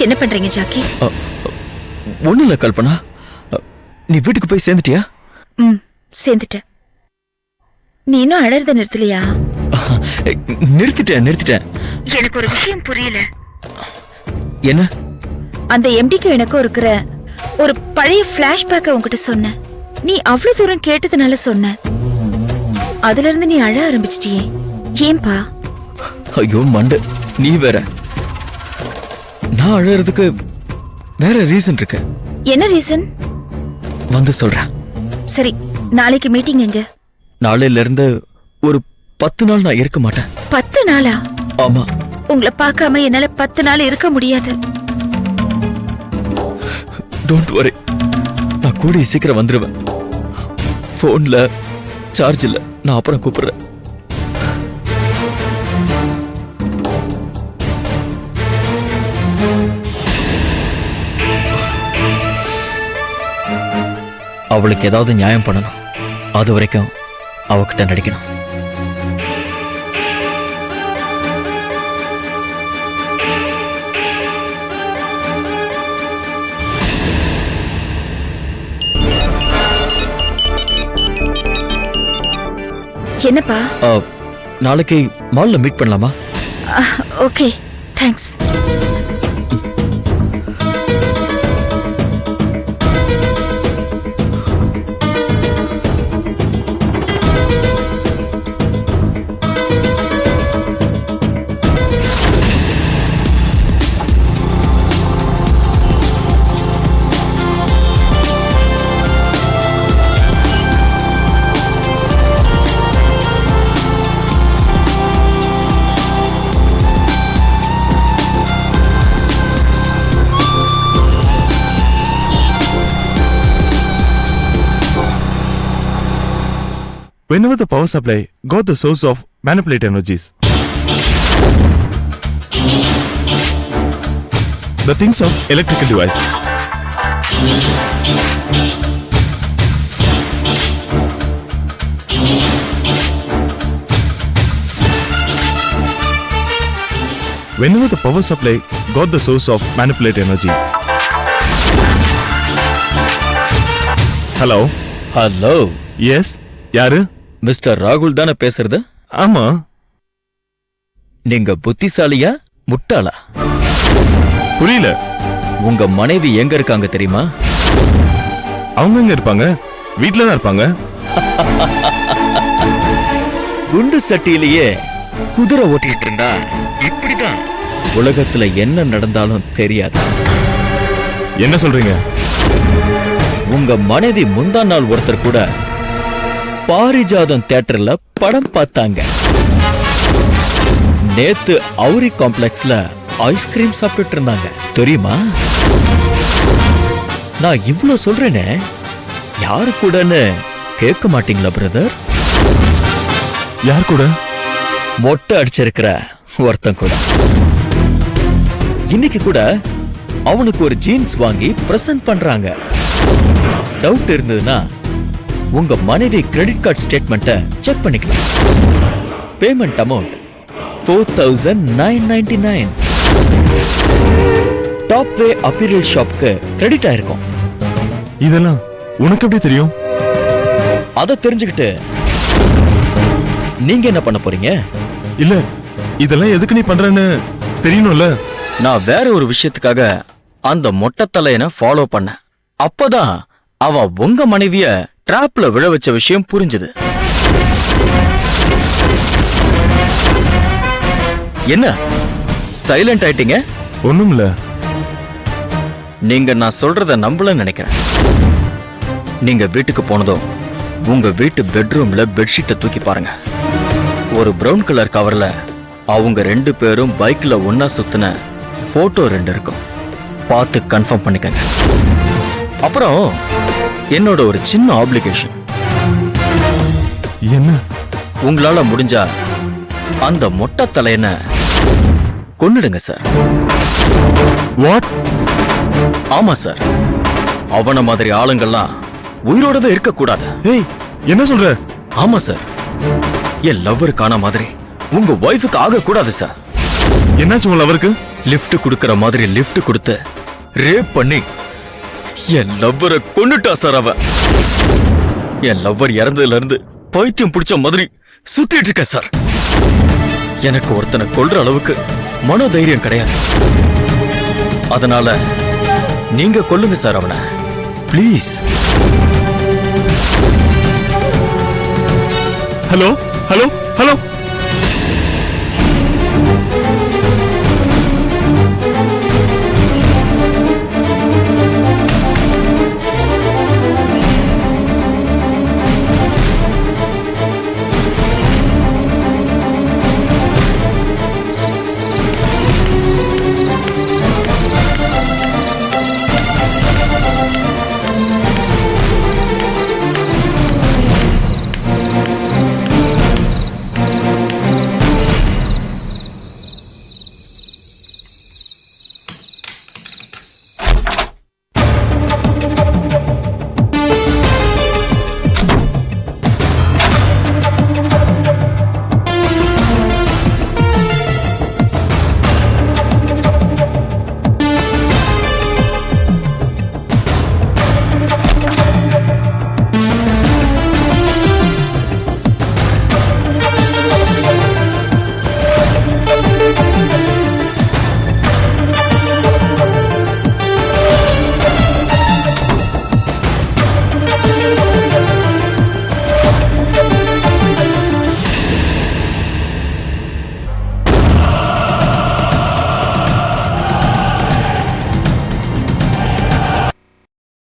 என்ன பண்றீங்க ஜாக்கி? ஒண்ணு இல்ல கல்பனா, நீ வீட்டுக்கு போய் சேர்ந்துட்டியா? சேர்ந்துட்ட. நீ இன்னும் அழறத நிறுத்தலையா? நிறுத்திட்டேன். எனக்கு ஒரு விஷயம் புரியல. என்ன? அந்த எம்டிக்கு எனக்கும் இருக்கிற ஒரு பழைய பிளாஷ்பேக்க உன்கிட்ட சொன்ன. நீ அவ்வளவு தூரம் கேட்டதுனால சொன்ன. அதுல இருந்து நீ அழ ஆரம்பிச்சிட்டியே, ஏன்பா? ஐயோ மண்டு, நீ வேற. நான் அழறதுக்கு வேற ரீசன் இருக்கு. என்ன ரீசன்? வந்து சொல்றேன். சரி, நாளைக்கு மீட்டிங் எங்க? நாளையில இருந்து ஒரு 10 நாள் நான் இருக்க மாட்டேன். 10 நாளா? ஆமா. உங்களை பார்க்காம என்னால 10 நாள் இருக்க முடியாது. டோன்ட் வரி, நான் கூடிய சீக்கிரம் வந்துருவேன். போன்ல சார்ஜ் இல்ல, நான் அப்புறம் கூப்பிடுறேன். அவளுக்கு ஏதாவது நியாயம் பண்ணணும். அது வரைக்கும் அவகிட்ட நடிக்கணும். என்னப்பா? நாளைக்கு மால்ல மீட் பண்ணலாமா? Okay, thanks. Whenever the power supply got the source of manipulate energies, the things of electrical devices. Whenever the power supply got the source of manipulate energy. Hello. Hello. Yes. யாரு? Mister ராகுல் தானே பேசுறது? ஆமா. நீங்க புத்திசாலியா முட்டாளா? புரியல. உங்க மனைவி எங்க இருக்காங்க தெரியுமா? அவங்க எங்க இருப்பாங்க? வீட்ல தான் இருப்பாங்க. குண்டு சட்டியிலேயே குதிரை ஓட்டிட்டு இருந்தா இப்படிதான் உலகத்துல என்ன நடந்தாலும் தெரியாது. என்ன சொல்றீங்க? உங்க மனைவி முந்தா நாள் ஒருத்தர் கூட பாரிஜாதம் தியேட்டர்ல படம் பார்த்தாங்க. நேத்து அவுரி காம்ப்ளெக்ஸ்ல ஐஸ்கிரீம் சாப்பிட்டு இருந்தாங்க தெரியுமா? நான் இவ்ளோ சொல்றேனே, யாரு கூடன்னு கேட்க மாட்டீங்களா பிரதர்? யார் கூட? மொட்டை அடிச்சிருக்கிற ஒருத்தன் கூட. இன்னைக்கு கூட அவனுக்கு ஒரு ஜீன்ஸ் வாங்கி பிரசன்ட் பண்றாங்க. டவுட் இருந்ததுன்னா உங்க மனைவி கிரெடிட் கார்டு ஸ்டேட்மெண்ட்டை செக் பண்ணிக்கலாம். Payment amount 4999. டாப் வே அப்பீரியல் ஷாப்க்கு கிரெடிட் ஆயிருக்கும். இதெல்லாம் உனக்கு எப்படி தெரியும்? அதை தெரிஞ்சுக்கிட்டு நீங்க என்ன பண்ண போறீங்க? இல்ல, இதெல்லாம் எதுக்கு நீ பண்றன்னு தெரியணும்ல. நான் வேற ஒரு விஷயத்துக்காக அந்த மொட்டை தலையனை ஃபாலோ பண்ணேன். அப்பதான் அவன் உங்க மனைவிய டிராப்ல விழ வச்ச விஷயம் புரிஞ்சது. என்ன சைலண்ட் ஆயிட்டீங்க? ஒண்ணுமில்ல. நீங்க நான் சொல்றத நம்பலன்னு நினைக்கிறேன். நீங்க வீட்டுக்கு போனதும் உங்க வீட்டு பெட்ரூம்ல பெட்ஷீட்டை தூக்கி பாருங்க. ஒரு பிரவுன் கலர் கவர்ல அவங்க 2 பேரும் பைக்ல ஒன்னா சுத்தின போட்டோ 2 இருக்கும். பார்த்து கன்ஃபார்ம் பண்ணிக்கங்க. அப்புறம் என்னோட ஒரு சின்ன ஆப்ளிகேஷன். என்ன? உங்களால முடிஞ்சா அந்த மொட்டை தலையனை கொன்னுடுங்க சார். வாட்? ஆமா சார், அவன மாதிரி ஆளுங்கள்லாம் உயிரோடவே இருக்க கூடாது. ஏய், என்ன சொல்ற? ஆமா சார், என் லவ்வருக்கான மாதிரி உங்க ஒய்ஃபுக்கு ஆக கூடாது சார். என்னாச்சு உங்க லவருக்கு? லிஃப்ட் கொடுக்கற மாதிரி லிஃப்ட் கொடுத்து ரேப் பண்ணி என் லவ்வரை கொன்னுட்டா சார் அவ. என் லவ்வர் இறந்ததுல இருந்து பைத்தியம் பிடிச்ச மாதிரி சுத்திட்டு இருக்க சார். எனக்கு ஒருத்தனை கொல்ற அளவுக்கு மனோதைரியம் கிடையாது. அதனால நீங்க கொல்லுங்க சார் அவனை ப்ளீஸ். Hello hello hello